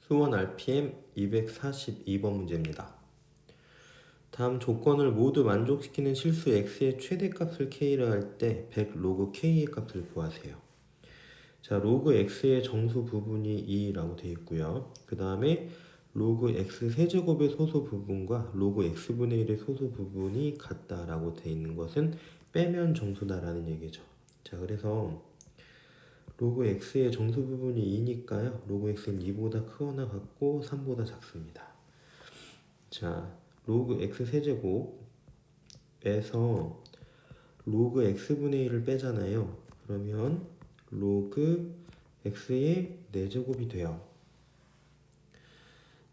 수원 RPM 242번 문제입니다. 다음 조건을 모두 만족시키는 실수 x의 최대값을 k라 할 때 100 로그 k의 값을 구하세요. 자, 로그 x의 정수 부분이 2라고 되어 있고요. 그 다음에 로그 x 세제곱의 소수 부분과 로그 x분의 1의 소수 부분이 같다라고 되어 있는 것은 빼면 정수다라는 얘기죠. 자, 그래서 로그 x의 정수 부분이 2니까요. 로그 x는 2보다 크거나 같고 3보다 작습니다. 자, 로그 x 세제곱에서 로그 x분의 1을 빼잖아요. 그러면 로그 x의 4제곱이 돼요.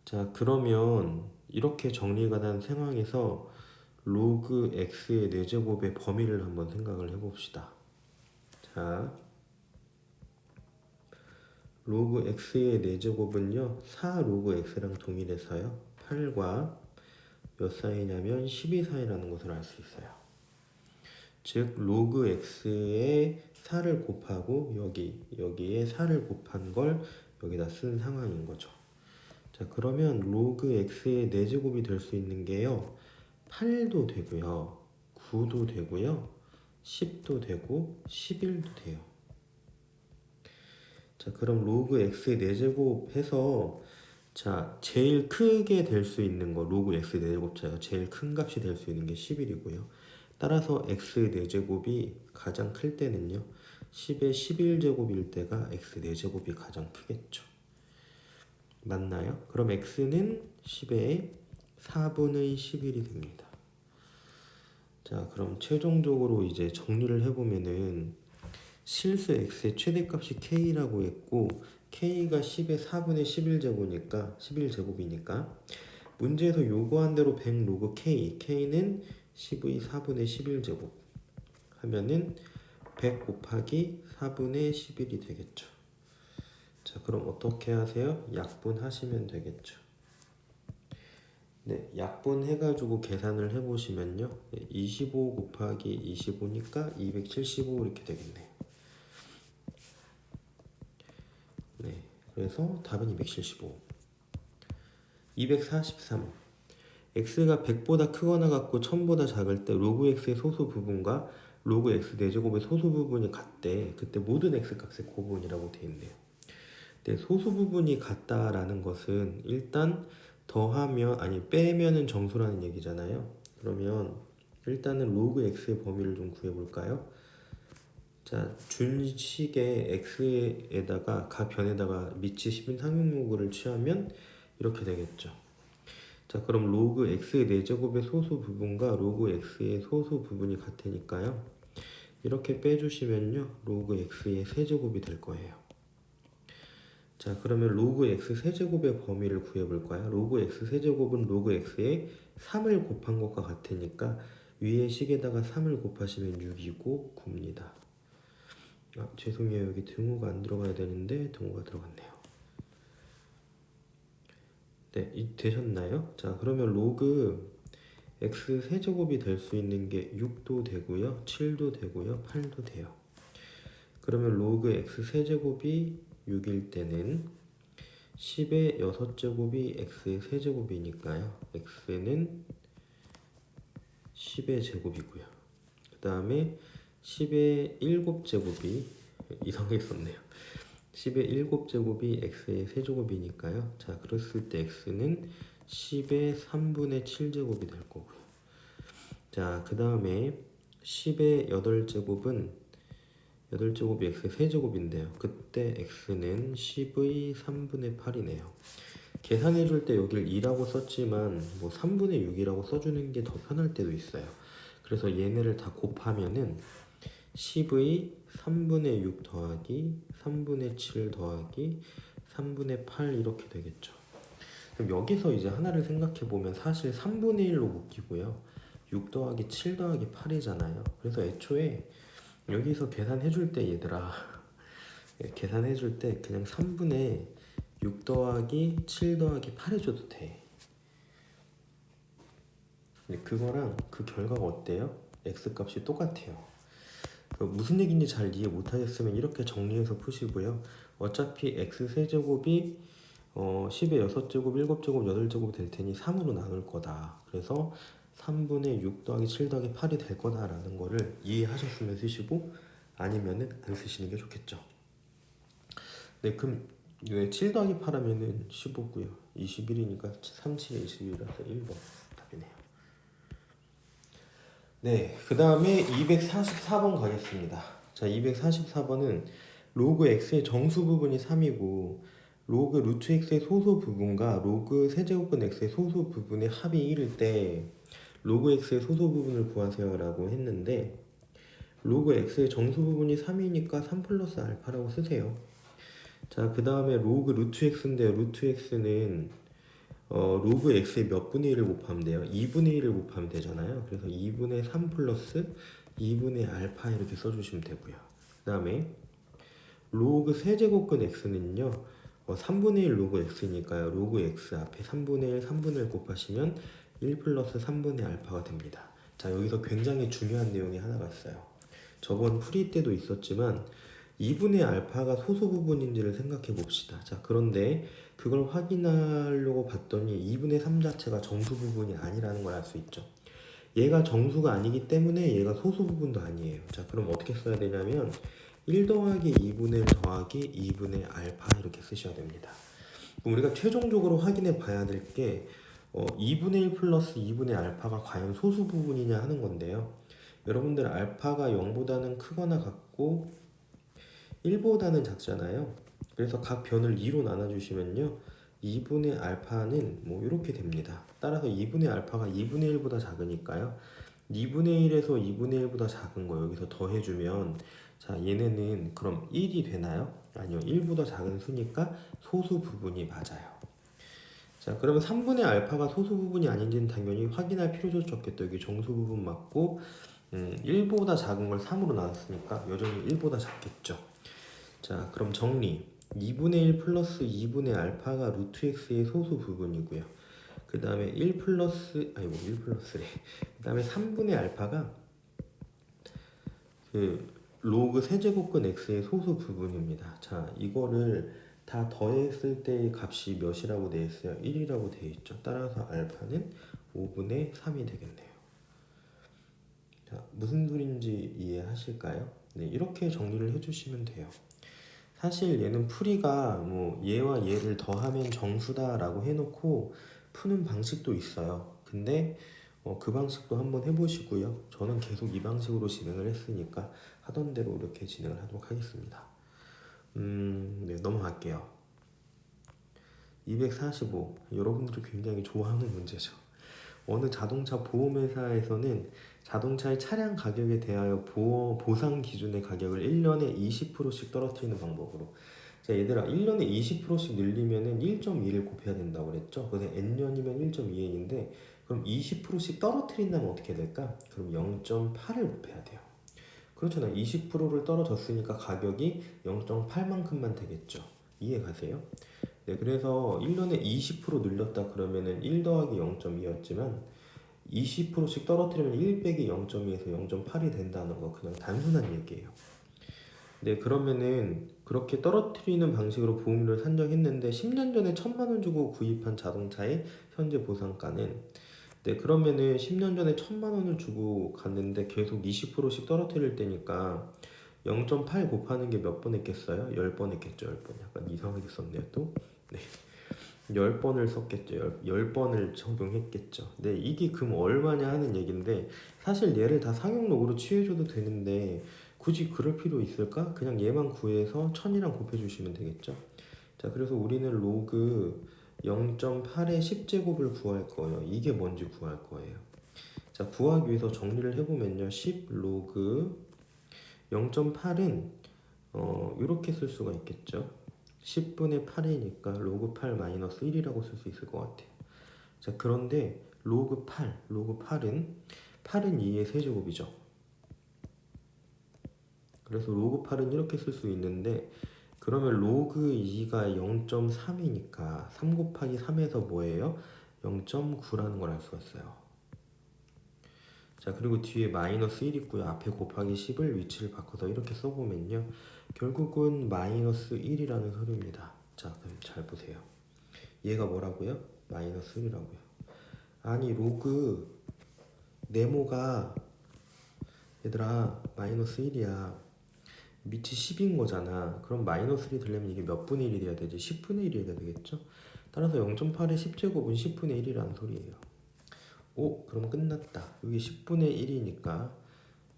자, 그러면 이렇게 정리가 된 상황에서 로그 x의 4제곱의 범위를 한번 생각을 해봅시다. 자, 로그 x의 4제곱은요 4 로그 x랑 동일해서요 8과 몇 사이냐면 12 사이라는 것을 알 수 있어요. 즉 로그 x에 4를 곱하고 여기에 4를 곱한 걸 여기다 쓴 상황인 거죠. 자, 그러면 로그 x의 4제곱이 될 수 있는 게요 8도 되고요 9도 되고요 10도 되고 11도 돼요. 자, 그럼 로그 x의 4제곱 해서 자, 제일 크게 될 수 있는 거 로그 x 4제곱자가 제일 큰 값이 될 수 있는 게 11이고요. 따라서 x 4제곱이 가장 클 때는요. 10의 11제곱일 때가 x 4제곱이 가장 크겠죠. 맞나요? 그럼 x는 10의 4분의 11이 됩니다. 자, 그럼 최종적으로 이제 정리를 해보면은 실수 x의 최대값이 k라고 했고 k가 10의 4분의 11제곱이니까 문제에서 요구한 대로 100 로그 k는 10의 4분의 11제곱 하면은 100 곱하기 4분의 11이 되겠죠. 자, 그럼 어떻게 하세요? 약분하시면 되겠죠. 네, 약분해가지고 계산을 해보시면요 25 곱하기 25니까 275 이렇게 되겠네요. 네, 그래서 답은 275. 243. x가 100보다 크거나 같고 1000보다 작을 때 로그 x의 소수 부분과 로그 x 4제곱의 소수 부분이 같대. 그때 모든 x 값의 고분이라고 되어 있네요. 근데 소수 부분이 같다라는 것은 일단 빼면은 정수라는 얘기잖아요. 그러면 일단은 로그 x의 범위를 좀 구해볼까요? 자, 준식의 x에다가 각 변에다가 밑이 10인 상용모를 취하면 이렇게 되겠죠. 자, 그럼 로그 x의 4제곱의 소수 부분과 로그 x의 소수 부분이 같으니까요. 이렇게 빼주시면요. 로그 x의 세제곱이 될 거예요. 자, 그러면 로그 x 세제곱의 범위를 구해볼까요? 로그 x 세제곱은 로그 x에 3을 곱한 것과 같으니까 위에 식에다가 3을 곱하시면 6이고 9입니다. 아, 죄송해요. 여기 등호가 안 들어가야 되는데 등호가 들어갔네요. 네, 되셨나요? 자, 그러면 로그 x 세제곱이 될 수 있는 게 6도 되고요 7도 되고요 8도 돼요. 그러면 로그 x 세제곱이 6일 때는 10의 6제곱이 x의 세제곱이니까요 x는 10의 제곱이고요 그 다음에 10의 7제곱이 이상하게 썼네요 10의 7제곱이 x의 세제곱이니까요 자, 그랬을 때 x는 10의 3분의 7제곱이 될 거고요. 자, 그 다음에 10의 8제곱은 8제곱이 x의 세제곱인데요 그때 x는 10의 3분의 8이네요 계산해 줄 때 여기를 2라고 썼지만 뭐 3분의 6이라고 써주는 게 더 편할 때도 있어요. 그래서 얘네를 다 곱하면은 10의 3분의 6 더하기 3분의 7 더하기 3분의 8 이렇게 되겠죠. 그럼 여기서 이제 하나를 생각해 보면 사실 3분의 1로 묶이고요 6 더하기 7 더하기 8이잖아요. 그래서 애초에 여기서 계산해 줄 때 얘들아 계산해 줄 때 그냥 3분의 6 더하기 7 더하기 8 해줘도 돼. 근데 그거랑 그 결과가 어때요? x값이 똑같아요. 무슨 얘기인지 잘 이해 못하겠으면 이렇게 정리해서 푸시고요. 어차피 x 세제곱이 10의 6제곱, 7제곱, 8제곱 될 테니 3으로 나눌 거다. 그래서 3분의 6 더하기 7 더하기 8이 될 거다라는 거를 이해하셨으면 쓰시고 아니면은 안 쓰시는 게 좋겠죠. 네, 그럼 7 더하기 8 하면은 15고요. 21이니까 3, 7에 21이라서 1번 답이네요. 네, 그 다음에 244번 가겠습니다. 자, 244번은 로그 x의 정수 부분이 3이고 로그 루트 x의 소수 부분과 로그 세제곱근 x의 소수 부분의 합이 1일 때 로그 x의 소수 부분을 구하세요 라고 했는데 로그 x의 정수 부분이 3이니까 3 플러스 알파라고 쓰세요. 자, 그 다음에 로그 루트 x인데요. 루트 x는 로그 x의 몇 분의 1을 곱하면 돼요? 2분의 1을 곱하면 되잖아요. 그래서 2분의 3 플러스 2분의 알파 이렇게 써주시면 되고요. 그 다음에 로그 세제곱근 x는요. 3분의 1 로그 x니까요. 로그 x 앞에 3분의 1, 3분의 1 곱하시면 1 플러스 3분의 알파가 됩니다. 자, 여기서 굉장히 중요한 내용이 하나가 있어요. 저번 풀이 때도 있었지만 2분의 알파가 소수 부분인지를 생각해 봅시다. 자, 그런데 그걸 확인하려고 봤더니 2분의 3 자체가 정수 부분이 아니라는 걸 알 수 있죠. 얘가 정수가 아니기 때문에 얘가 소수 부분도 아니에요. 자, 그럼 어떻게 써야 되냐면 1 더하기 2분의 1 더하기 2분의 알파 이렇게 쓰셔야 됩니다. 우리가 최종적으로 확인해 봐야 될 게 2분의 1 플러스 2분의 알파가 과연 소수 부분이냐 하는 건데요. 여러분들 알파가 0보다는 크거나 같고 1보다는 작잖아요. 그래서 각 변을 2로 나눠주시면요. 2분의 알파는 뭐 이렇게 됩니다. 따라서 2분의 알파가 2분의 1보다 작으니까요. 2분의 1에서 2분의 1보다 작은 거 여기서 더해주면 자, 얘네는 그럼 1이 되나요? 아니요. 1보다 작은 수니까 소수 부분이 맞아요. 자, 그러면 3분의 알파가 소수 부분이 아닌지는 당연히 확인할 필요조차 없겠죠. 여기 정수 부분 맞고 1보다 작은 걸 3으로 나눴으니까 여전히 1보다 작겠죠. 자, 그럼 정리. 2분의 1 플러스 2분의 알파가 루트 x의 소수 부분이고요. 그 다음에 1 플러스래. 그 다음에 3분의 알파가 그 로그 세제곱근 x의 소수 부분입니다. 자, 이거를 다 더했을 때 값이 몇이라고 되어 있어요? 1이라고 되어 있죠. 따라서 알파는 5분의 3이 되겠네요. 자, 무슨 소린지 이해하실까요? 네, 이렇게 정리를 해주시면 돼요. 사실 얘는 풀이가 뭐 얘와 얘를 더하면 정수다라고 해놓고 푸는 방식도 있어요. 근데 그 방식도 한번 해보시고요. 저는 계속 이 방식으로 진행을 했으니까 하던 대로 이렇게 진행을 하도록 하겠습니다. 네, 넘어갈게요. 245. 여러분들이 굉장히 좋아하는 문제죠. 어느 자동차 보험회사에서는 자동차의 차량 가격에 대하여 보상 기준의 가격을 1년에 20%씩 떨어뜨리는 방법으로. 자, 얘들아, 1년에 20%씩 늘리면은 1.2를 곱해야 된다고 그랬죠? 그래서 n년이면 1.2n인데 그럼 20%씩 떨어뜨린다면 어떻게 될까? 그럼 0.8을 곱해야 돼요. 그렇잖아요. 20%를 떨어졌으니까 가격이 0.8만큼만 되겠죠. 이해 가세요? 네, 그래서 1년에 20% 늘렸다 그러면은 1 더하기 0.2였지만 20%씩 떨어뜨리면 1 빼기 0.2에서 0.8이 된다는 거 그냥 단순한 얘기예요. 네, 그러면은 그렇게 떨어뜨리는 방식으로 보험료를 산정했는데 10년 전에 1,000만 원 주고 구입한 자동차의 현재 보상가는 네, 그러면은 10년 전에 1,000만 원을 주고 갔는데 계속 20%씩 떨어뜨릴 때니까 0.8 곱하는 게 몇 번 했겠어요? 10번 했겠죠. 10번. 약간 이상하게 썼네요 또. 네, 10번을 썼겠죠. 10번을 적용했겠죠. 네, 이게 그럼 얼마냐 하는 얘긴데 사실 얘를 다 상용로그로 취해줘도 되는데 굳이 그럴 필요 있을까? 그냥 얘만 구해서 1000이랑 곱해주시면 되겠죠. 자, 그래서 우리는 로그 0.8의 10제곱을 구할 거예요. 이게 뭔지 구할 거예요. 자, 구하기 위해서 정리를 해보면요. 10 로그 0.8은 이렇게 쓸 수가 있겠죠. 10분의 8이니까 로그 8 마이너스 1이라고 쓸 수 있을 것 같아요. 자, 그런데 로그 8은 2의 세제곱이죠. 그래서 로그 8은 이렇게 쓸 수 있는데 그러면 로그 2가 0.3이니까 3 곱하기 3에서 뭐예요? 0.9라는 걸 알 수가 있어요. 자, 그리고 뒤에 마이너스 1 있고요. 앞에 곱하기 10을 위치를 바꿔서 이렇게 써보면요. 결국은 마이너스 1이라는 소리입니다. 자, 그럼 잘 보세요. 얘가 뭐라고요? 마이너스 1이라고요. 아니 로그 네모가 얘들아 마이너스 1이야. 밑이 10인 거잖아. 그럼 마이너스 1이 되려면 이게 몇 분의 1이 돼야 되지? 10분의 1이 돼야 되겠죠? 따라서 0.8의 10제곱은 10분의 1이라는 소리예요. 오, 그럼 끝났다. 여기 10분의 1이니까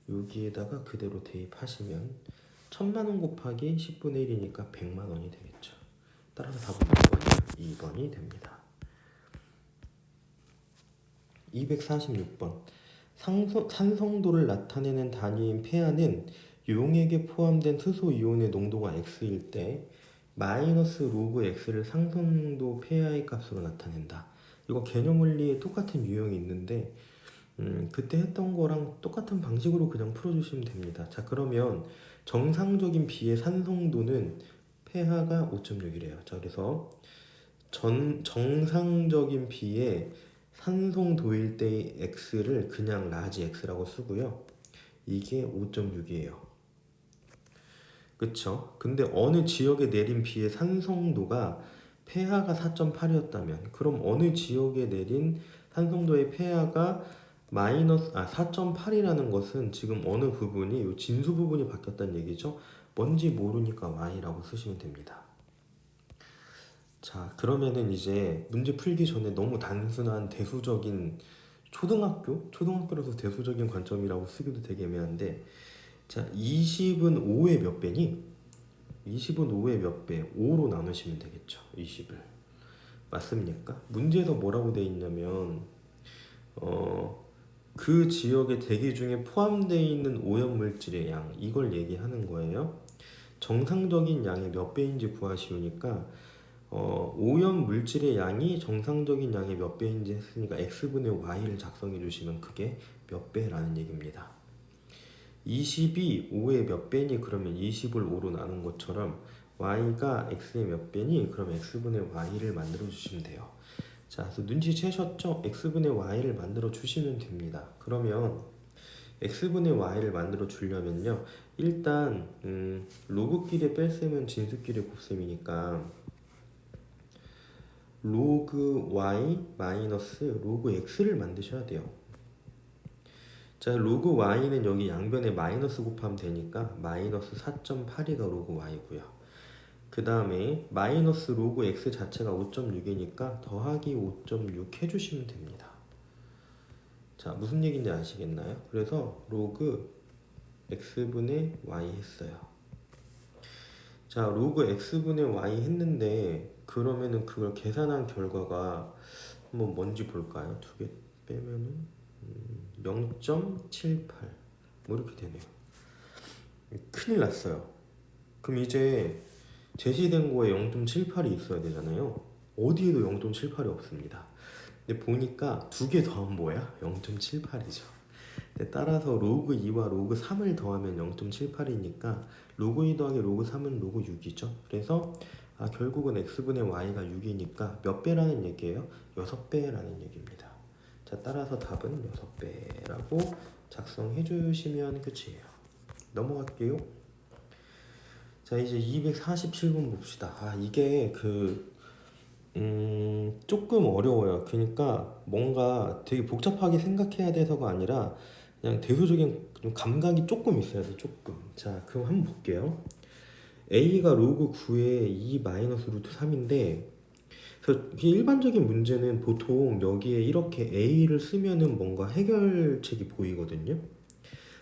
여기에다가 그대로 대입하시면 1000만원 곱하기 10분의 1이니까 100만원이 되겠죠. 따라서 답은 2번이 됩니다. 246번 산성도를 나타내는 단위인 폐하는 용액에 포함된 수소 이온의 농도가 X일 때 마이너스 로그 X를 상성도 폐하의 값으로 나타낸다. 이거 개념 원리에 똑같은 유형이 있는데 그때 했던 거랑 똑같은 방식으로 그냥 풀어주시면 됩니다. 자, 그러면 정상적인 비의 산성도는 폐하가 5.6이래요. 자, 그래서 정상적인 비의 산성도일 때의 X를 그냥 라지 X라고 쓰고요. 이게 5.6이에요. 그쵸? 근데 어느 지역에 내린 비의 산성도가 폐하가 4.8이었다면 그럼 어느 지역에 내린 산성도의 폐하가 4.8이라는 것은 지금 어느 부분이 요 진수 부분이 바뀌었다는 얘기죠. 뭔지 모르니까 y라고 쓰시면 됩니다. 자, 그러면은 이제 문제 풀기 전에 너무 단순한 대수적인 초등학교라서 대수적인 관점이라고 쓰기도 되게 애매한데, 자, 20은 5의 몇 배니? 20은 5의 몇 배? 5로 나누시면 되겠죠. 20을. 맞습니까? 문제에서 뭐라고 돼 있냐면 그 지역의 대기 중에 포함되어 있는 오염물질의 양, 이걸 얘기하는 거예요. 정상적인 양의 몇 배인지 구하시오니까 오염 물질의 양이 정상적인 양의 몇 배인지 했으니까 x분의 y를 작성해 주시면 그게 몇 배라는 얘기입니다. 20이 5의 몇 배니? 그러면 20을 5로 나눈 것처럼 y가 x의 몇 배니? 그럼 x분의 y를 만들어 주시면 돼요. 자, 그래서 눈치채셨죠? x분의 y를 만들어 주시면 됩니다. 그러면 x분의 y를 만들어 주려면요, 일단 로그끼리 뺄셈은 진수끼리 곱셈이니까 로그 y 마이너스 로그 x를 만드셔야 돼요. 자, 로그 y는 여기 양변에 마이너스 곱하면 되니까 마이너스 4.82가 로그 y고요. 그 다음에 마이너스 로그 x 자체가 5.6이니까 더하기 5.6 해주시면 됩니다. 자, 무슨 얘기인지 아시겠나요? 그래서 로그 x분의 y 했어요. 자, 로그 x분의 y 했는데 그러면은 그걸 계산한 결과가 한번 뭔지 볼까요? 두 개 빼면은 0.78 뭐 이렇게 되네요. 큰일 났어요. 그럼 이제 제시된 거에 0.78이 있어야 되잖아요. 어디에도 0.78이 없습니다. 근데 보니까 두 개 더하면 뭐야? 0.78이죠. 따라서 로그 2와 로그 3을 더하면 0.78이니까 로그 2 더하기 로그 3은 로그 6이죠. 그래서 결국은 x분의 y가 6이니까 몇 배라는 얘기예요? 6배라는 얘기입니다. 자, 따라서 답은 6배라고 작성해 주시면 끝이에요. 넘어갈게요. 자, 이제 247번 봅시다. 이게 조금 어려워요. 그러니까 뭔가 되게 복잡하게 생각해야 돼서가 아니라 그냥 대수적인 좀 감각이 조금 있어야 돼, 조금. 자, 그럼 한번 볼게요. a가 로그 9의 2 마이너스 루트 3인데, 그래서 일반적인 문제는 보통 여기에 이렇게 a를 쓰면은 뭔가 해결책이 보이거든요.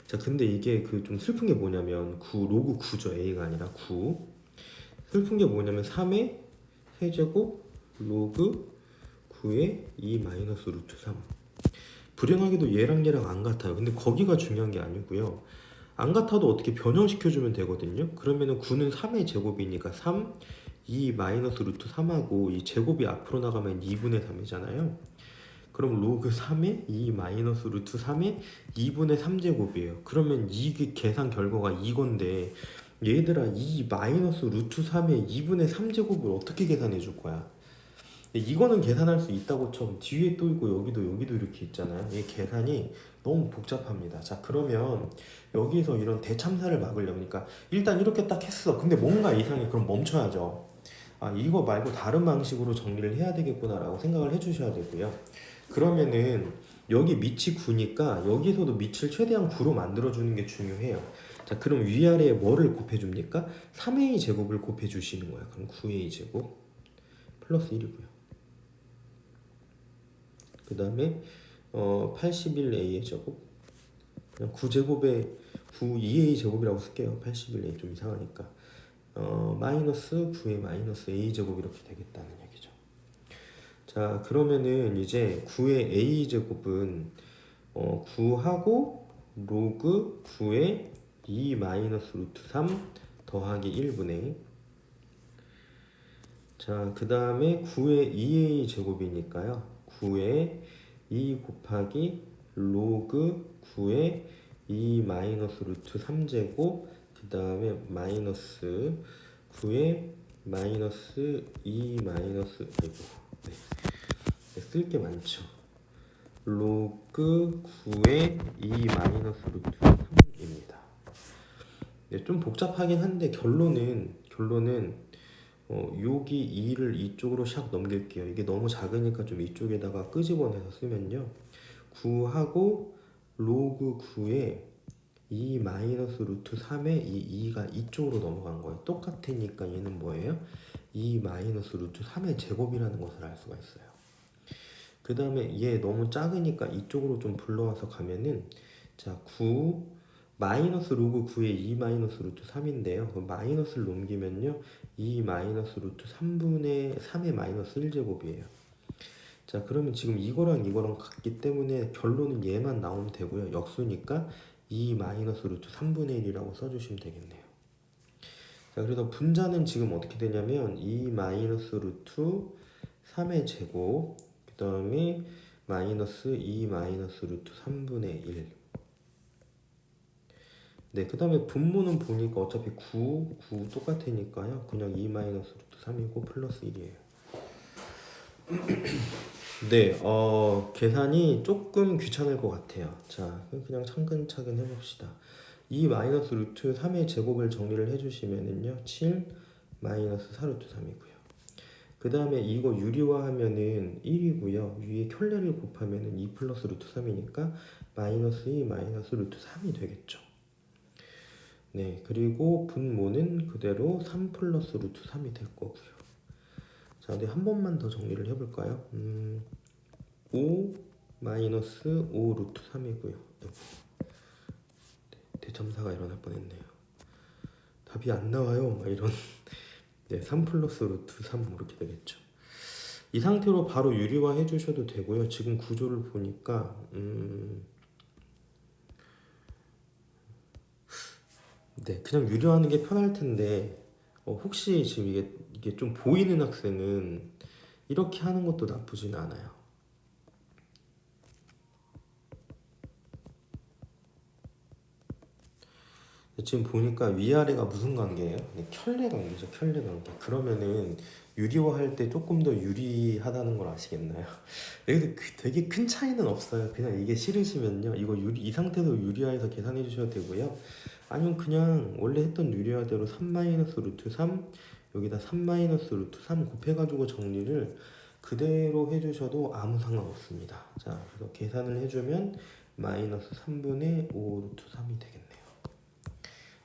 자, 근데 이게 좀 슬픈 게 뭐냐면 로그 9죠. a가 아니라 9. 슬픈 게 뭐냐면 3의 세제곱 로그 9의 2 마이너스 루트 3. 불행하게도 얘랑 안 같아요. 근데 거기가 중요한 게 아니고요. 안 같아도 어떻게 변형시켜주면 되거든요. 그러면은 9는 3의 제곱이니까 3, 2 마이너스 루트 3하고 이 제곱이 앞으로 나가면 2분의 3이잖아요. 그럼 로그 3의 2 마이너스 루트 3의 2분의 3제곱이에요. 그러면 이 계산 결과가 이건데 얘들아, 2 마이너스 루트 3의 2분의 3제곱을 어떻게 계산해 줄 거야? 이거는 계산할 수 있다고 쳐. 뒤에 또 있고 여기도 이렇게 있잖아요. 이 계산이 너무 복잡합니다. 자, 그러면 여기서 이런 대참사를 막으려면, 그러니까 일단 이렇게 딱 했어. 근데 뭔가 이상해. 그럼 멈춰야죠. 이거 말고 다른 방식으로 정리를 해야 되겠구나라고 생각을 해주셔야 되고요. 그러면은 여기 밑이 9니까 여기서도 밑을 최대한 9로 만들어주는 게 중요해요. 자, 그럼 위아래에 뭐를 곱해줍니까? 3a 제곱을 곱해주시는 거예요. 그럼 9a 제곱 플러스 1이고요. 그 다음에 81a의 제곱, 그냥 9제곱에 9 2a 제곱이라고 쓸게요. 81a 좀 이상하니까 마이너스 9의 마이너스 a 제곱 이렇게 되겠다는 얘기죠. 자, 그러면은 이제 9의 a 제곱은 9하고 로그 9의 2 마이너스 루트 3 더하기 1분의, 자, 그 다음에 9의 2a 제곱이니까요. 9의 2 곱하기 로그 9의 2 마이너스 루트 3제곱, 그 다음에 마이너스 9의 마이너스 2 마이너스, 아이고, 네. 쓸 게 많죠. 로그 9의 2 마이너스 루트 3입니다. 네, 좀 복잡하긴 한데 결론은 여기 2를 이쪽으로 샥 넘길게요. 이게 너무 작으니까 좀 이쪽에다가 끄집어내서 쓰면요. 9하고 로그 9의 2 마이너스 루트 3의 이 2가 이쪽으로 넘어간 거예요. 똑같으니까 얘는 뭐예요? 2 마이너스 루트 3의 제곱이라는 것을 알 수가 있어요. 그 다음에 얘 너무 작으니까 이쪽으로 좀 불러와서 가면은, 자, 9 마이너스 로그 9의 2 마이너스 루트 3인데요. 그 마이너스를 넘기면요 2 마이너스 루트 3분의 3의 마이너스 1제곱이에요. 자, 그러면 지금 이거랑 같기 때문에 결론은 얘만 나오면 되고요. 역수니까 2 마이너스 루트 3분의 1이라고 써주시면 되겠네요. 자, 그래서 분자는 지금 어떻게 되냐면 2 마이너스 루트 3의 제곱, 그 다음에 마이너스 2 마이너스 루트 3분의 1. 네, 그 다음에 분모는 보니까 어차피 9 똑같으니까요. 그냥 2 마이너스 루트 3이고 플러스 1이에요. 네, 계산이 조금 귀찮을 것 같아요. 자, 그냥 차근차근 해봅시다. 2 마이너스 루트 3의 제곱을 정리를 해주시면은요 7 마이너스 4 루트 3이고요. 그 다음에 이거 유리화하면은 1이고요. 위에 켤레를 곱하면은 2 플러스 루트 3이니까 마이너스 2 마이너스 루트 3이 되겠죠. 네, 그리고 분모는 그대로 3 플러스 루트 3이 될 거고요. 자, 네, 한 번만 더 정리를 해볼까요? 5 마이너스 5 루트 3이고요. 네, 대참사가 일어날 뻔했네요. 답이 안 나와요. 막 이런. 네, 3 플러스 루트 3 이렇게 되겠죠. 이 상태로 바로 유리화 해주셔도 되고요. 지금 구조를 보니까 네, 그냥 유리화하는 게 편할 텐데 혹시 지금 이게 좀 보이는 학생은 이렇게 하는 것도 나쁘진 않아요. 지금 보니까 위아래가 무슨 관계예요? 네, 켤레 관계죠. 켤레 관계. 그러면은 유리화할 때 조금 더 유리하다는 걸 아시겠나요? 근데 되게 큰 차이는 없어요. 그냥 이게 싫으시면요, 이거 이 상태로 유리화해서 계산해 주셔도 되고요. 아니면 그냥 원래 했던 유리화대로 3 마이너스 루트 3 여기다 3 마이너스 루트 3 곱해가지고 정리를 그대로 해주셔도 아무 상관없습니다. 자, 그래서 계산을 해주면 마이너스 3분의 5 루트 3이 되겠네요.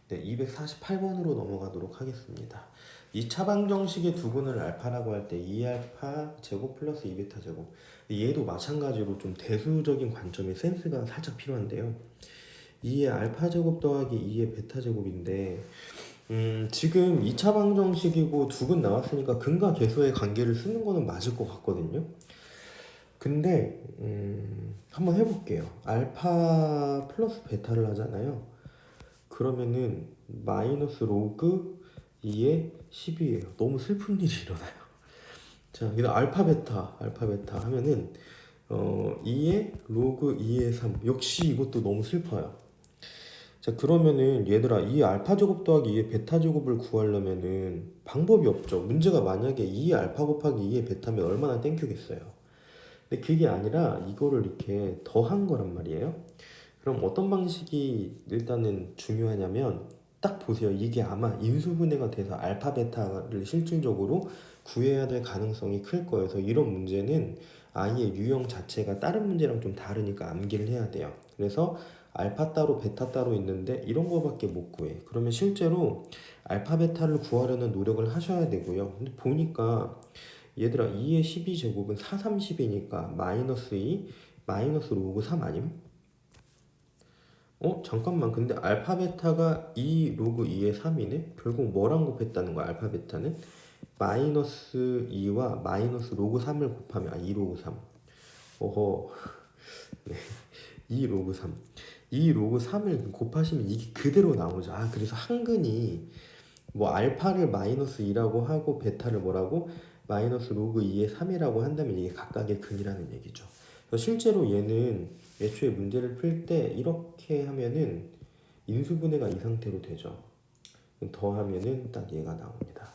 네, 248번으로 넘어가도록 하겠습니다. 2차 방정식의 두근을 알파라고 할 때 2알파 제곱 플러스 2베타 제곱, 얘도 마찬가지로 좀 대수적인 관점의 센스가 살짝 필요한데요. 2의 알파 제곱 더하기 2의 베타 제곱인데 지금 2차 방정식이고 두근 나왔으니까 근과 계수의 관계를 쓰는 거는 맞을 것 같거든요. 근데 한번 해볼게요. 알파 플러스 베타를 하잖아요. 그러면은 마이너스 로그 2의 10이에요. 너무 슬픈 일이 일어나요. 자, 이거 알파 베타 하면은 2의 로그 2의 3. 역시 이것도 너무 슬퍼요. 자, 그러면은 얘들아, 이 알파 제곱 더하기 2의 베타 제곱을 구하려면은 방법이 없죠. 문제가 만약에 2의 알파 곱하기 2의 베타면 얼마나 땡큐겠어요. 근데 그게 아니라 이거를 이렇게 더한 거란 말이에요. 그럼 어떤 방식이 일단은 중요하냐면 딱 보세요. 이게 아마 인수분해가 돼서 알파 베타를 실질적으로 구해야 될 가능성이 클 거예요. 그래서 이런 문제는 아예 유형 자체가 다른 문제랑 좀 다르니까 암기를 해야 돼요. 그래서 알파 따로 베타 따로 있는데 이런 거밖에 못 구해. 그러면 실제로 알파 베타를 구하려는 노력을 하셔야 되고요. 근데 보니까 얘들아 2의 12제곱은 4, 30이니까 마이너스 2 마이너스 로그 3 아님? 잠깐만. 근데 알파 베타가 2 로그 2의 3이네? 결국 뭐랑 곱했다는 거야 알파 베타는? 마이너스 2와 마이너스 로그 3을 곱하면 2 로그 3. 어허. 네. 2 로그 3. 2 로그 3을 곱하시면 이게 그대로 나오죠. 그래서 한근이 뭐 알파를 마이너스 2라고 하고 베타를 뭐라고? 마이너스 로그 2의 3이라고 한다면 이게 각각의 근이라는 얘기죠. 그래서 실제로 얘는 애초에 문제를 풀 때 이렇게 하면은 인수분해가 이 상태로 되죠. 더하면은 딱 얘가 나옵니다.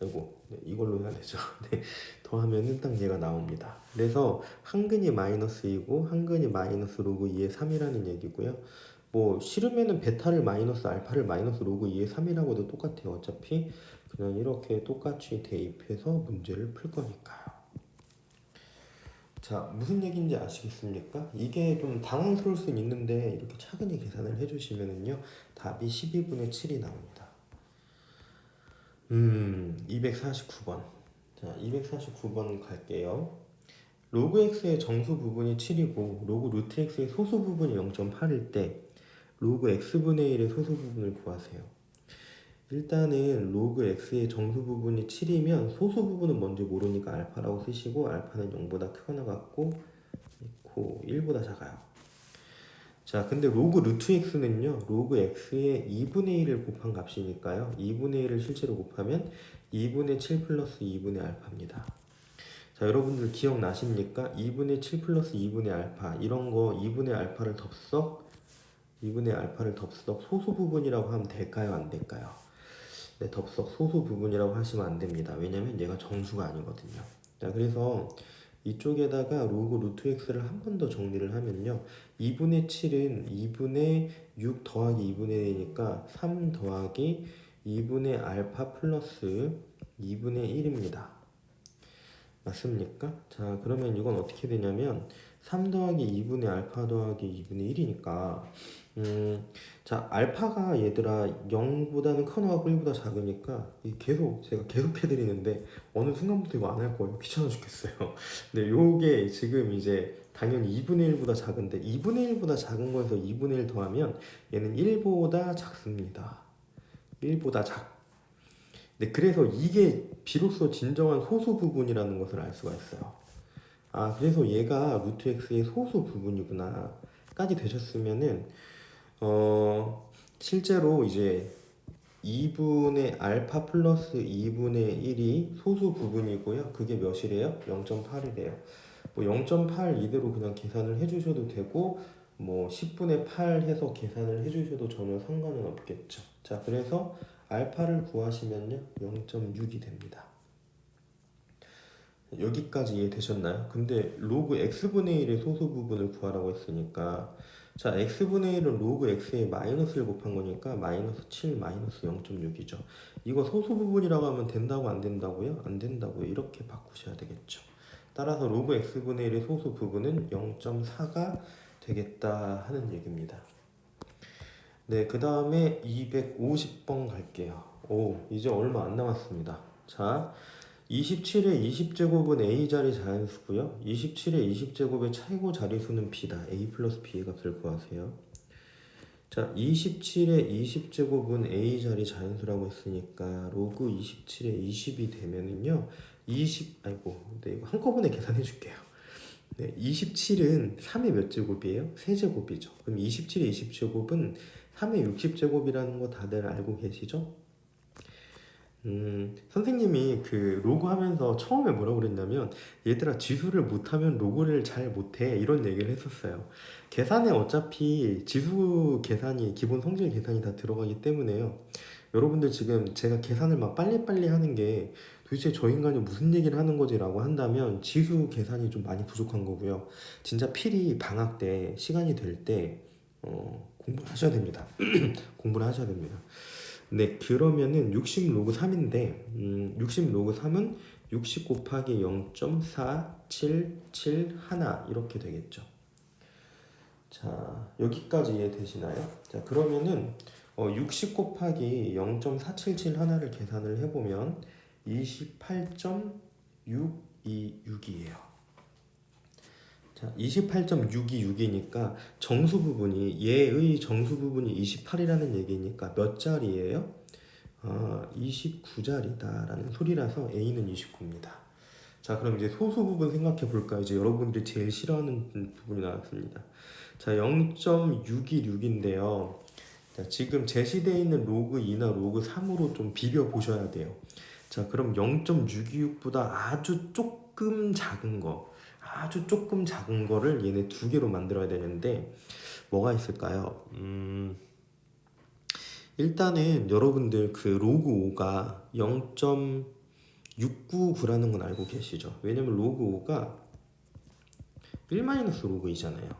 아이고, 네, 이걸로 해야 되죠. 네, 더하면은 딱 얘가 나옵니다. 그래서 한근이 마이너스 2고 한근이 마이너스 로그 2의 3이라는 얘기고요. 뭐 싫으면은 베타를 마이너스 알파를 마이너스 로그 2의 3이라고도 똑같아요. 어차피 그냥 이렇게 똑같이 대입해서 문제를 풀 거니까요. 자, 무슨 얘기인지 아시겠습니까? 이게 좀 당황스러울 수는 있는데 이렇게 차근히 계산을 해주시면은요 답이 12분의 7이 나옵니다. 249번. 자, 249번 갈게요. 로그 x의 정수 부분이 7이고 로그 루트 x의 소수 부분이 0.8일 때 로그 x분의 1의 소수 부분을 구하세요. 일단은 로그 x의 정수 부분이 7이면 소수 부분은 뭔지 모르니까 알파라고 쓰시고 알파는 0보다 크거나 같고 1보다 작아요. 자, 근데 로그 루트 x는요 로그 x의 2분의 1을 곱한 값이니까요 2분의 1을 실제로 곱하면 2분의 7 플러스 2분의 알파입니다. 자, 여러분들 기억나십니까? 2분의 7 플러스 2분의 알파 이런 거 2분의 알파를 덥석 2분의 알파를 덥석 소수 부분이라고 하면 될까요? 안 될까요? 네, 덥석 소수 부분이라고 하시면 안 됩니다. 왜냐면 얘가 정수가 아니거든요. 자, 그래서 이쪽에다가 로그 루트 x를 한 번 더 정리를 하면요 2분의 7은 2분의 6 더하기 2분의 1이니까 3 더하기 2분의 알파 플러스 2분의 1입니다. 맞습니까? 자, 그러면 이건 어떻게 되냐면 3 더하기 2분의 알파 더하기 2분의 1이니까 자, 알파가 얘들아 0보다는 커 나가고 1보다 작으니까 제가 계속 해드리는데 어느 순간부터 이거 안 할 거예요. 귀찮아 죽겠어요. 근데 요게 지금 이제 당연히 2분의 1보다 작은데 2분의 1보다 작은 거에서 2분의 1 더하면 얘는 1보다 작습니다. 1보다 작. 네, 그래서 이게 비로소 진정한 소수 부분이라는 것을 알 수가 있어요. 그래서 얘가 루트 x의 소수 부분이구나 까지 되셨으면은 실제로 이제 2분의 알파 플러스 2분의 1이 소수 부분이고요. 그게 몇이래요? 0.8이래요. 뭐 0.8 이대로 그냥 계산을 해주셔도 되고 뭐 10분의 8 해서 계산을 해주셔도 전혀 상관은 없겠죠. 자, 그래서 알파를 구하시면요 0.6이 됩니다. 여기까지 이해되셨나요? 근데 로그 x분의 1의 소수 부분을 구하라고 했으니까 자, x분의 1은 로그 x에 마이너스를 곱한 거니까 마이너스 7 마이너스 0.6이죠. 이거 소수 부분이라고 하면 된다고 안 된다고요? 안 된다고요. 이렇게 바꾸셔야 되겠죠. 따라서 로그 x분의 1의 소수 부분은 0.4가 되겠다 하는 얘기입니다. 네, 그 다음에 250번 갈게요. 이제 얼마 안 남았습니다. 자, 27의 20제곱은 A자리 자연수고요. 27의 20제곱의 최고 자리수는 B다. A 플러스 B의 값을 구하세요. 자, 27의 20제곱은 A자리 자연수라고 했으니까 로그 27의 20이 되면은요. 네, 이거 한꺼번에 계산해 줄게요. 네, 27은 3의 몇 제곱이에요? 3제곱이죠. 그럼 27의 20제곱은 3의 60제곱이라는 거 다들 알고 계시죠? 선생님이 그 로그 하면서 처음에 뭐라고 그랬냐면 얘들아 지수를 못하면 로그를 잘 못해 이런 얘기를 했었어요. 계산에 어차피 지수 계산이 기본 성질 계산이 다 들어가기 때문에요. 여러분들 지금 제가 계산을 막 빨리빨리 하는 게 도대체 저 인간이 무슨 얘기를 하는 거지 라고 한다면 지수 계산이 좀 많이 부족한 거고요. 진짜 필히 방학 때 시간이 될 때 공부를 하셔야 됩니다. 공부를 하셔야 됩니다. 네, 그러면은 60 로그 3인데 60 로그 3은 60 곱하기 0.4771 이렇게 되겠죠. 자, 여기까지 이해되시나요? 자, 그러면은 60 곱하기 0.4771를 계산을 해보면 28.626이에요. 자, 28.626이니까 정수 부분이 얘의 정수 부분이 28이라는 얘기니까 몇 자리예요? 29자리다라는 소리라서 A는 29입니다. 자, 그럼 이제 소수 부분 생각해 볼까요? 이제 여러분들이 제일 싫어하는 부분이 나왔습니다. 자, 0.626인데요. 자, 지금 제시되어 있는 로그 2나 로그 3으로 좀 비벼 보셔야 돼요. 자, 그럼 0.626보다 아주 조금 작은 거를 얘네 두 개로 만들어야 되는데 뭐가 있을까요? 일단은 여러분들 그 로그 5가 0.699라는 건 알고 계시죠? 왜냐면 로그 5가 1-로그 2잖아요.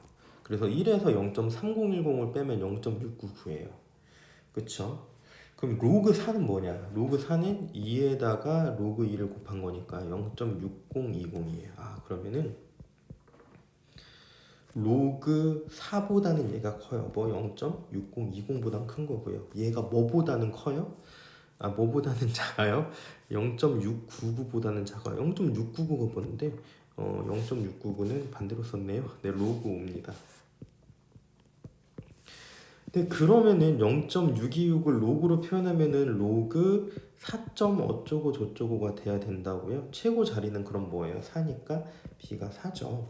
그래서 1에서 0.3010을 빼면 0.699예요. 그쵸? 그럼 로그 4는 뭐냐? 로그 4는 2에다가 로그 2를 곱한 거니까 0.6020이에요. 그러면은 로그 4보다는 얘가 커요. 뭐 0.6020보다 큰 거고요. 얘가 뭐보다는 커요? 뭐보다는 작아요? 0.699보다는 작아요. 0.699가 뭔데? 0.699는 반대로 썼네요. 네, 로그 5입니다. 네, 그러면은 0.626을 로그로 표현하면은 로그 4. 어쩌고 저쩌고가 돼야 된다고요. 최고 자리는 그럼 뭐예요? 4니까 B가 4죠.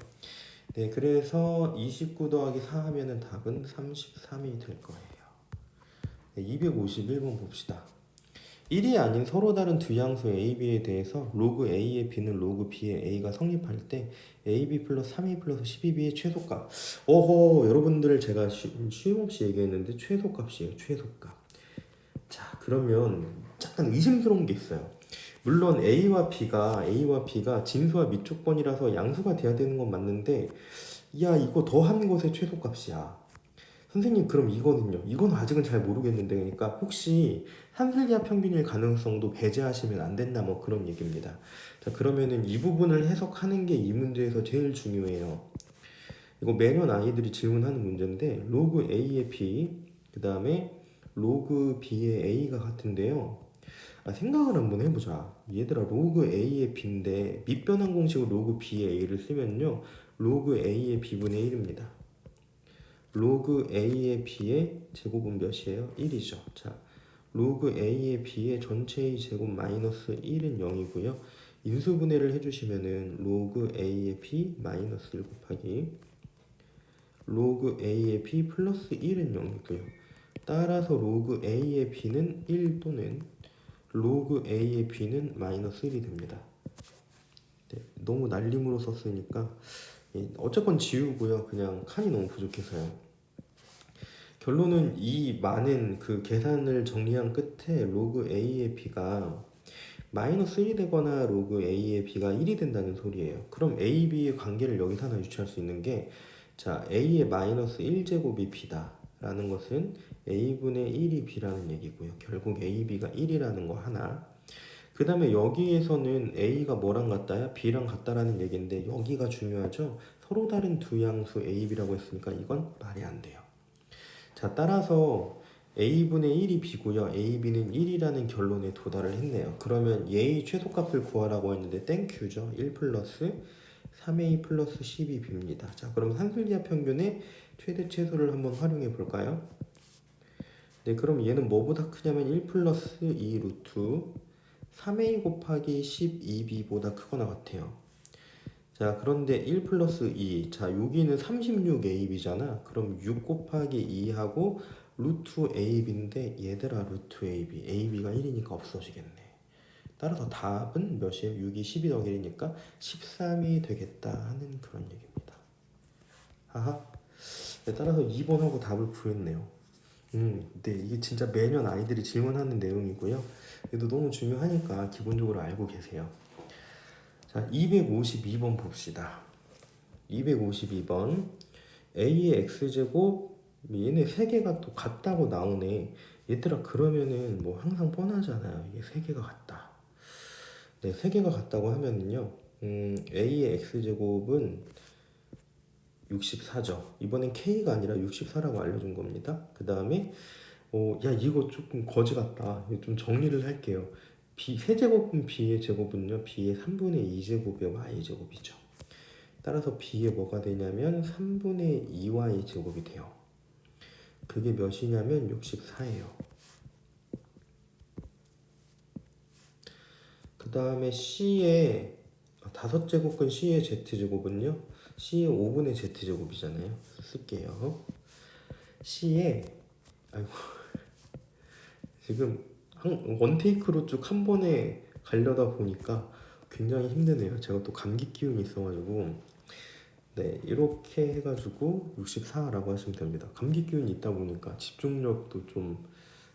네, 그래서 29 더하기 4 하면은 답은 33이 될 거예요. 네, 251번 봅시다. 1이 아닌 서로 다른 두 양수 A, B에 대해서 로그 A의 B는 로그 B의 A가 성립할 때 AB 플러스 3A 플러스 12B의 최소값. 여러분들 제가 쉼없이 얘기했는데 최소값이에요. 최소값. 자, 그러면 약간 의심스러운 게 있어요. 물론 A와 B가 진수와 미조건이라서 양수가 돼야 되는 건 맞는데 야, 이거 더한 것의 최소값이야. 선생님, 그럼 이거는요? 이건 아직은 잘 모르겠는데, 그러니까 혹시 산술기하 평균일 가능성도 배제하시면 안 된다, 뭐 그런 얘기입니다. 자, 그러면은 이 부분을 해석하는 게 이 문제에서 제일 중요해요. 이거 매년 아이들이 질문하는 문제인데, 로그 A의 B, 그 다음에 로그 B의 A가 같은데요. 생각을 한번 해보자. 얘들아, 로그 A의 B인데 밑변환 공식으로 로그 B의 A를 쓰면요, 로그 A의 B분의 1입니다. 로그 A의 B의 제곱은 몇이에요? 1이죠. 자, 로그 A의 B의 전체의 제곱 마이너스 1은 0이고요. 인수분해를 해주시면은 로그 A의 B 마이너스 1 곱하기 로그 A의 B 플러스 1은 0이고요. 따라서 로그 A의 B는 1 또는 로그 A의 B는 마이너스 1이 됩니다. 네, 너무 날림으로 썼으니까 어쨌건 지우고요. 그냥 칸이 너무 부족해서요. 결론은 이 많은 그 계산을 정리한 끝에 로그 A의 B가 마이너스 1이 되거나 로그 A의 B가 1이 된다는 소리예요. 그럼 A, B의 관계를 여기서 하나 유추할 수 있는 게, 자, A의 마이너스 1제곱이 B다 라는 것은 A분의 1이 B라는 얘기고요. 결국 A, B가 1이라는 거 하나. 그 다음에 여기에서는 A가 뭐랑 같다야? B랑 같다라는 얘기인데 여기가 중요하죠. 서로 다른 두 양수 A, B라고 했으니까 이건 말이 안 돼요. 자, 따라서 A분의 1이 B고요. A, B는 1이라는 결론에 도달을 했네요. 그러면 얘의 최소값을 구하라고 했는데 땡큐죠. 1 플러스 3A 플러스 12B입니다. 자, 그럼 산술기하 평균의 최대 최소를 한번 활용해 볼까요? 네, 그럼 얘는 뭐보다 크냐면 1 플러스 2 루트 3A 곱하기 12B보다 크거나 같아요. 자, 그런데 1 플러스 2. 자, 여기는 36AB잖아. 그럼 6 곱하기 2하고 루트 AB인데 얘들아 루트 AB. AB가 1이니까 없어지겠네. 따라서 답은 몇이에요? 6이 12 더하기 1이니까 13이 되겠다 하는 그런 얘기입니다. 하하. 네, 따라서 2번하고 답을 구했네요. 네, 이게 진짜 매년 아이들이 질문하는 내용이고요. 그래도 너무 중요하니까 기본적으로 알고 계세요. 자, 252번 봅시다. 252번 A의 X제곱 얘네 세 개가 또 같다고 나오네. 얘들아 그러면은 뭐 항상 뻔하잖아요. 이게 세 개가 같다. 네, 세 개가 같다고 하면은요. A의 x제곱은 64죠. 이번엔 K가 아니라 64라고 알려준 겁니다. 그 다음에 야 이거 조금 거지 같다. 이거 좀 정리를 할게요. B 세제곱은 B의 제곱은요. B의 3분의 2제곱의 Y제곱이죠. 따라서 B의 뭐가 되냐면 3분의 2Y 제곱이 돼요. 그게 몇이냐면 64예요. 그 다음에 C의 다섯 제곱근 C의 Z제곱은요. C의 5분의 Z제곱이잖아요. 쓸게요. C의 아이고 지금 원테이크로 쭉 한 번에 가려다 보니까 굉장히 힘드네요. 제가 또 감기 기운이 있어가지고 네 이렇게 해가지고 64라고 하시면 됩니다. 감기 기운이 있다 보니까 집중력도 좀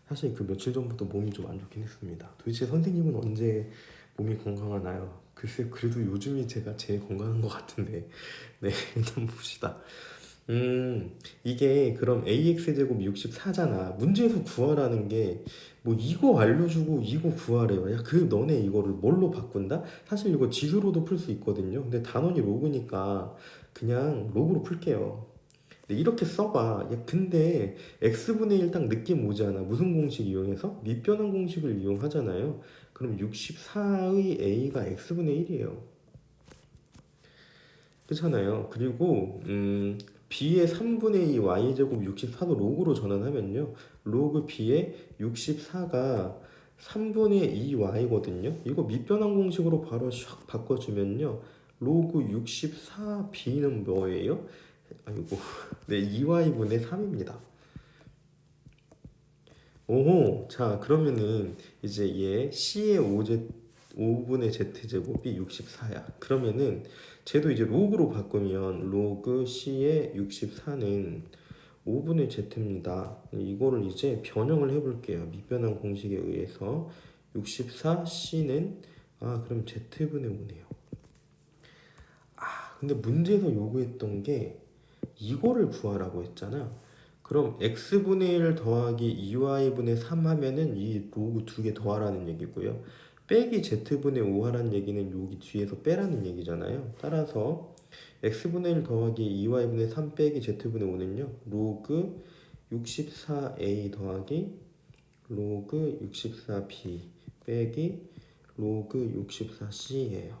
사실 그 며칠 전부터 몸이 좀 안 좋긴 했습니다. 도대체 선생님은 언제 몸이 건강하나요? 글쎄 그래도 요즘이 제가 제일 건강한 것 같은데 네 일단 봅시다. 이게 그럼 AX제곱 64잖아. 문제에서 구하라는 게 뭐 이거 알려주고 이거 구하래요. 야, 그 너네 이거를 뭘로 바꾼다? 사실 이거 지수로도 풀 수 있거든요. 근데 단원이 로그니까 그냥 로그로 풀게요. 근데 이렇게 써봐. 야, 근데 x분의 1 딱 느낌 오지 않아? 무슨 공식 이용해서? 밑변환 공식을 이용하잖아요. 그럼 64의 a가 x분의 1이에요. 그렇잖아요. 그리고 b의 3분의 2 y제곱 64도 로그로 전환하면요. 로그 b의 64가 3분의 2 y거든요. 이거 밑변환 공식으로 바로 샥 바꿔주면요. 로그 64 b는 뭐예요? 아이고, 네, 2y분의 3입니다. 오호, 자, 그러면은 이제 얘 c의 5분의 z제곱이 64야. 그러면은 쟤도 이제 로그로 바꾸면 로그 c의 64는 5분의 z입니다. 이거를 이제 변형을 해볼게요. 밑변환 공식에 의해서 64c는 그럼 z분의 5네요. 근데 문제에서 요구했던 게 이거를 구하라고 했잖아. 그럼 x분의 1 더하기 2y분의 3 하면은 이 로그 두 개 더하라는 얘기고요. 빼기 z분의 5 하라는 얘기는 여기 뒤에서 빼라는 얘기잖아요. 따라서 x분의 1 더하기 2y분의 3 빼기 z분의 5는요. 로그 64a 더하기 로그 64b 빼기 로그 64c예요.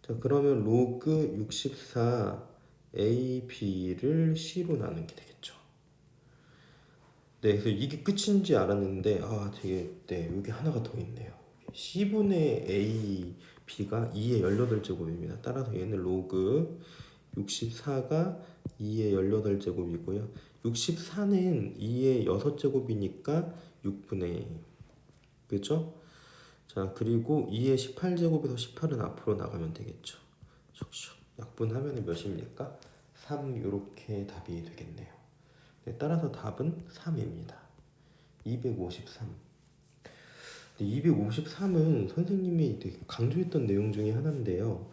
자, 그러면 로그 64 a, b를 c로 나누게 되겠죠. 네, 그래서 이게 끝인지 알았는데 되게 네, 여기 하나가 더 있네요. c분의 a, b가 2의 18제곱입니다. 따라서 얘는 로그 64가 2의 18제곱이고요. 64는 2의 6제곱이니까 6분의 그죠? 자, 그리고 2의 18제곱에서 18은 앞으로 나가면 되겠죠. 슉슉. 약분하면 몇입니까? 3 이렇게 답이 되겠네요. 네, 따라서 답은 3입니다. 253. 253은 선생님이 되게 강조했던 내용 중에 하나인데요.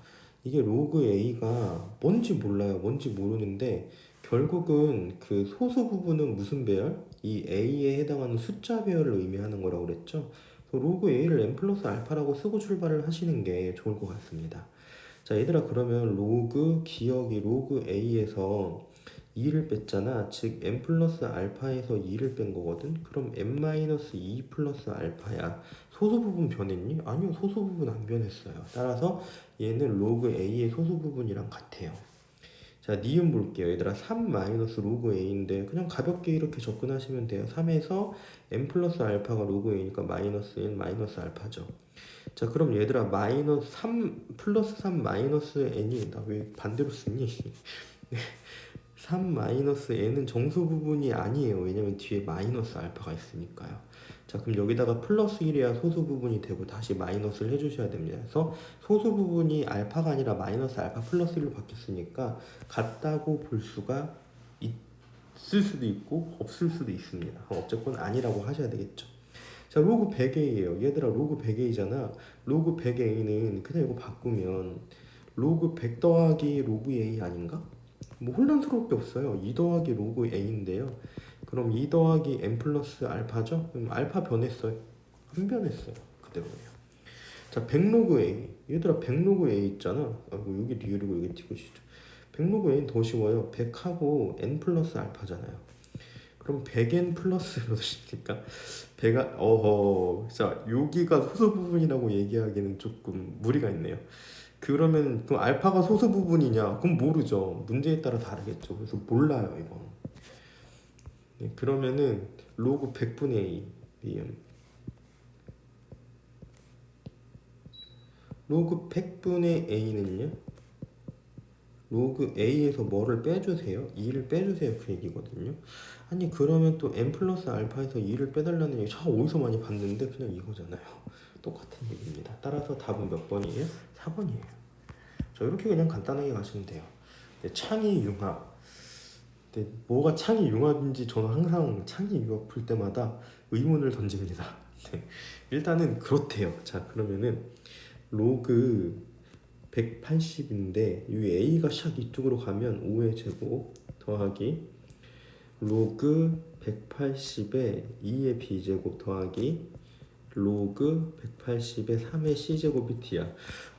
이게 로그 A가 뭔지 몰라요. 뭔지 모르는데 결국은 그 소수 부분은 무슨 배열? 이 A에 해당하는 숫자 배열을 의미하는 거라고 그랬죠. 그래서 로그 A를 n 플러스 알파라고 쓰고 출발을 하시는 게 좋을 것 같습니다. 자, 얘들아 그러면 로그 기억이 로그 A에서 2를 뺐잖아. 즉 n 플러스 알파에서 2를 뺀 거거든. 그럼 n 마이너스 2 플러스 알파야. 소수 부분 변했니? 아니요, 소수 부분 안 변했어요. 따라서 얘는 로그 A의 소수 부분이랑 같아요. 자, 니은 볼게요. 얘들아 3 마이너스 로그 A인데 그냥 가볍게 이렇게 접근하시면 돼요. 3에서 n 플러스 알파가 로그 A니까 마이너스 n 마이너스 알파죠. 자, 그럼 얘들아 마이너스 3 플러스 3 마이너스 n이 나 왜 반대로 쓰니? 3 마이너스 n은 정수 부분이 아니에요. 왜냐면 뒤에 마이너스 알파가 있으니까요. 자, 그럼 여기다가 플러스 1이야 소수 부분이 되고 다시 마이너스를 해주셔야 됩니다. 그래서 소수 부분이 알파가 아니라 마이너스 알파 플러스 1로 바뀌었으니까 같다고 볼 수가 있을 수도 있고 없을 수도 있습니다. 어쨌건 아니라고 하셔야 되겠죠. 자, 로그 100A예요. 얘들아 로그 100A잖아. 로그 100A는 그냥 이거 바꾸면 로그 100 더하기 로그 A 아닌가? 뭐 혼란스러울 게 없어요. 2 더하기 로그 a인데요. 그럼 2 더하기 n 플러스 알파죠? 그럼 알파 변했어요. 안 변했어요. 그대로예요. 자, 100로그 a. 얘들아 100로그 a 있잖아. 아이고 여기 리을이고 여기 티귿이죠. 100로그 a는 더 쉬워요. 100하고 n 플러스 알파잖아요. 그럼 100n 플러스 몇이니까 100아 자 여기가 소수 부분이라고 얘기하기는 조금 무리가 있네요. 그러면 그 알파가 소수 부분이냐? 그럼 모르죠. 문제에 따라 다르겠죠. 그래서 몰라요 이건. 네, 그러면은 로그 100분의 a bm 로그 100분의 a는요? 로그 a에서 뭐를 빼주세요? 2를 빼주세요 그 얘기거든요. 아니 그러면 또 n 플러스 알파에서 2를 빼달라는 얘기 참 어디서 많이 봤는데 그냥 이거잖아요. 똑같은 얘기입니다. 따라서 답은 몇 번이에요? 4번이에요. 자 이렇게 그냥 간단하게 가시면 돼요. 네, 창의 융합. 네, 뭐가 창의 융합인지 저는 항상 창의 융합 풀 때마다 의문을 던집니다. 네, 일단은 그렇대요. 자 그러면은 로그 180인데 이 a가 샥 이쪽으로 가면 5의 제곱 더하기 로그 180에 2의 b제곱 더하기 로그 180에 3의 c제곱이 d야.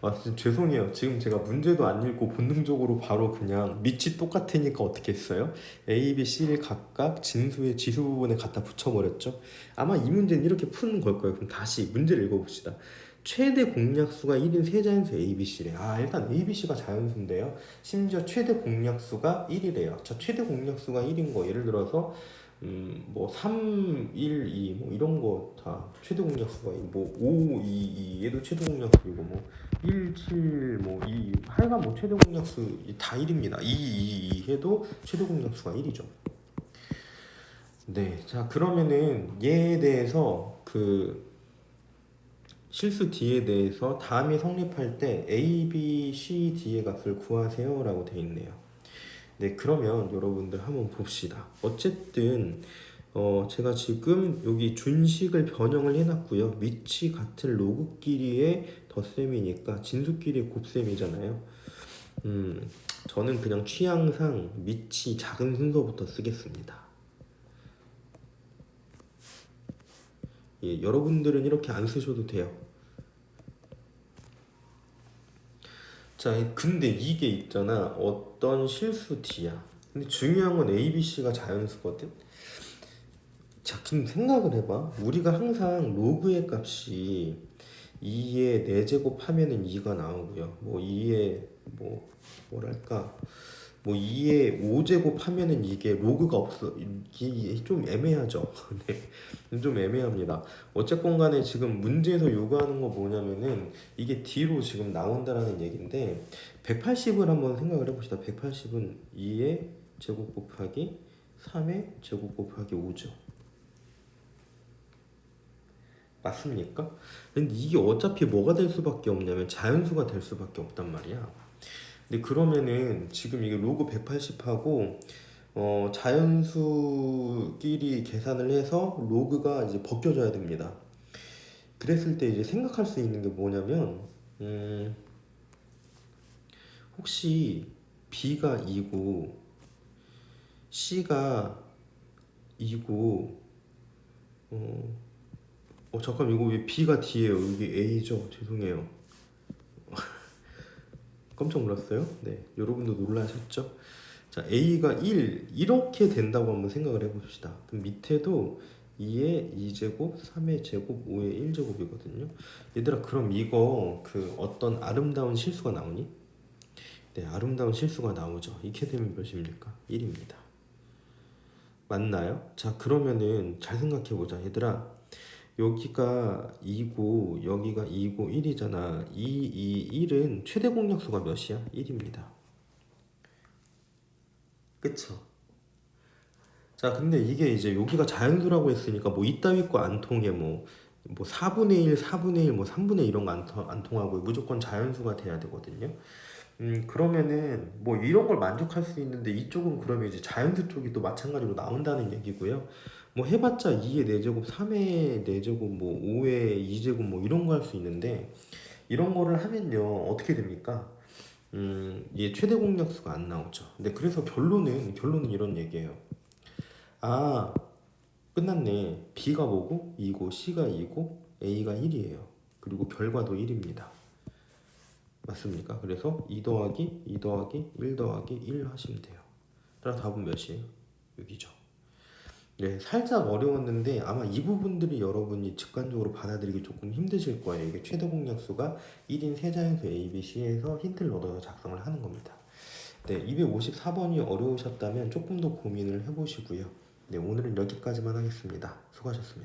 아 진짜 죄송해요. 지금 제가 문제도 안 읽고 본능적으로 바로 그냥 밑이 똑같으니까 어떻게 했어요? a, b, c를 각각 진수의 지수 부분에 갖다 붙여버렸죠. 아마 이 문제는 이렇게 푸는 걸 거예요. 그럼 다시 문제를 읽어봅시다. 최대 공약수가 1인 세 자연수 A, B, C래. 아 일단 A, B, C가 자연수인데요. 심지어 최대 공약수가 1이래요. 자 최대 공약수가 1인 거 예를 들어서 뭐 3, 1, 2 뭐 이런 거 다 최대 공약수가 뭐 5, 2, 2 얘도 최대 공약수이고 뭐 1, 7, 뭐 2 하여간 뭐 최대 공약수 다 1입니다. 2, 2, 2 해도 최대 공약수가 1이죠. 네, 자 그러면은 얘에 대해서 그 실수 D에 대해서 다음이 성립할 때 A, B, C, D의 값을 구하세요 라고 돼 있네요. 네, 그러면 여러분들 한번 봅시다. 어쨌든 제가 지금 여기 준식을 변형을 해놨고요. 밑이 같은 로그끼리의 덧셈이니까 진수끼리의 곱셈이잖아요. 저는 그냥 취향상 밑이 작은 순서부터 쓰겠습니다. 예, 여러분들은 이렇게 안 쓰셔도 돼요. 자, 근데 이게 있잖아. 어떤 실수 D야. 근데 중요한 건 A, B, C가 자연수거든. 자, 그럼 생각을 해봐. 우리가 항상 로그의 값이 2의 4제곱 하면은 2가 나오고요. 뭐 2의 뭐 뭐랄까 뭐 2의 5제곱 하면은 이게 로그가 없어. 이게 좀 애매하죠. 네. 좀 애매합니다. 어쨌건 간에 지금 문제에서 요구하는 거 뭐냐면은 이게 D로 지금 나온다라는 얘긴데 180을 한번 생각을 해봅시다. 180은 2의 제곱 곱하기 3의 제곱 곱하기 5죠. 맞습니까? 근데 이게 어차피 뭐가 될 수밖에 없냐면 자연수가 될 수밖에 없단 말이야. 근데 그러면은 지금 이게 로그 180하고 자연수끼리 계산을 해서 로그가 이제 벗겨져야 됩니다. 그랬을 때 이제 생각할 수 있는 게 뭐냐면 혹시 B가 2고 C가 2고 잠깐 이거 왜 B가 D예요? 여기 A죠? 죄송해요. 깜짝 놀랐어요? 네, 여러분도 놀라셨죠? 자, A가 1 이렇게 된다고 한번 생각을 해봅시다. 그럼 밑에도 2의 2제곱, 3의 제곱, 5의 1제곱이거든요. 얘들아 그럼 이거 그 어떤 아름다운 실수가 나오니? 네, 아름다운 실수가 나오죠. 이렇게 되면 몇입니까? 1입니다. 맞나요? 자 그러면은 잘 생각해보자 얘들아. 여기가 2고 여기가 2고 1이잖아. 1은 최대 공약수가 몇이야? 1입니다. 그쵸? 자 근데 이게 이제 여기가 자연수라고 했으니까 뭐 이따위 거 안 통해 뭐 4분의 1, 4분의 1, 뭐 3분의 1 이런 거 안 통하고 무조건 자연수가 돼야 되거든요. 그러면은 뭐 이런 걸 만족할 수 있는데 이쪽은 그러면 이제 자연수 쪽이 또 마찬가지로 나온다는 얘기고요. 뭐 해봤자 2의 4제곱, 3의 4제곱, 뭐 5의 2제곱 뭐 이런 거 할 수 있는데 이런 거를 하면요 어떻게 됩니까? 이게 최대 공약수가 안 나오죠. 근데 그래서 결론은 이런 얘기예요. 아, 끝났네. B가 뭐고 2고 C가 2고 A가 1이에요. 그리고 결과도 1입니다. 맞습니까? 그래서 2 더하기 2 더하기 1 더하기 1 하시면 돼요. 따라 답은 몇이에요? 6이죠. 네, 살짝 어려웠는데 아마 이 부분들이 여러분이 직관적으로 받아들이기 조금 힘드실 거예요. 이게 최대 공약수가 1인 세자연수 A, B, C에서 힌트를 얻어서 작성을 하는 겁니다. 네, 254번이 어려우셨다면 조금 더 고민을 해보시고요. 네, 오늘은 여기까지만 하겠습니다. 수고하셨습니다.